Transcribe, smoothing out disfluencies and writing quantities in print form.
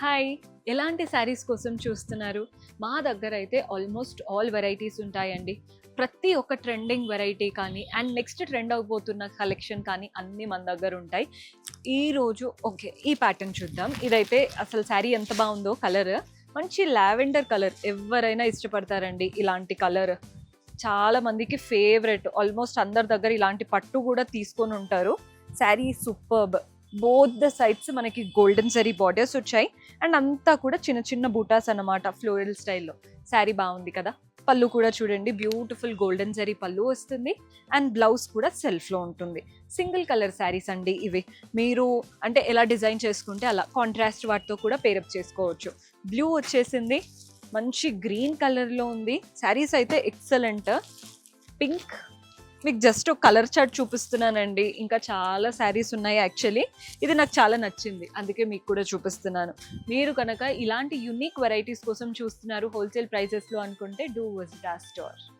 Hi! ఎలాంటి శారీస్ కోసం చూస్తున్నారు? మా దగ్గరైతే ఆల్మోస్ట్ ఆల్ వెరైటీస్ ఉంటాయండి. ప్రతి ఒక్క ట్రెండింగ్ వెరైటీ కానీ, అండ్ నెక్స్ట్ ట్రెండ్ అవ్వబోతున్న కలెక్షన్ కానీ అన్నీ మన దగ్గరుంటాయి. ఈరోజు ఈ ప్యాటర్న్ చూద్దాం. ఇదైతే అసలు శారీ ఎంత బావుందో కలర్. మంచి లావెండర్ కలర్. ఎవ్వరైనా ఇష్టపడతారండి ఇలాంటి కలర్. చాలా మందికి ఫేవరెట్. ఆల్మోస్ట్ అందరి దగ్గర ఇలాంటి పట్టు కూడా తీసుకొనుంటారు. Sari superb. Both the sides మనకి గోల్డెన్ జరీ బార్డర్స్ వచ్చాయి. అండ్ అంతా కూడా చిన్న చిన్న బూటాస్ అన్నమాట ఫ్లోరల్ స్టైల్లో. శారీ బాగుంది కదా. పళ్ళు కూడా చూడండి, బ్యూటిఫుల్ గోల్డెన్ జరీ పళ్ళు వస్తుంది. అండ్ బ్లౌజ్ కూడా సెల్ఫ్లో ఉంటుంది. సింగిల్ కలర్ శారీస్ అండి ఇవి. మీరు అంటే ఎలా డిజైన్ చేసుకుంటే అలా కాంట్రాస్ట్ వాటితో కూడా పేరప్ చేసుకోవచ్చు. బ్లూ వచ్చేసింది, మంచి గ్రీన్ కలర్లో ఉంది. శారీస్ అయితే ఎక్సలెంట్. పింక్, మీకు జస్ట్ ఒక కలర్ చార్ట్ చూపిస్తున్నానండి. ఇంకా చాలా శారీస్ ఉన్నాయి యాక్చువల్లీ. ఇది నాకు చాలా నచ్చింది, అందుకే మీకు కూడా చూపిస్తున్నాను. మీరు కనుక ఇలాంటి యూనిక్ వెరైటీస్ కోసం చూస్తున్నారు హోల్సేల్ ప్రైజెస్లో అనుకుంటే డూ విజిట్ అవర్ స్టోర్.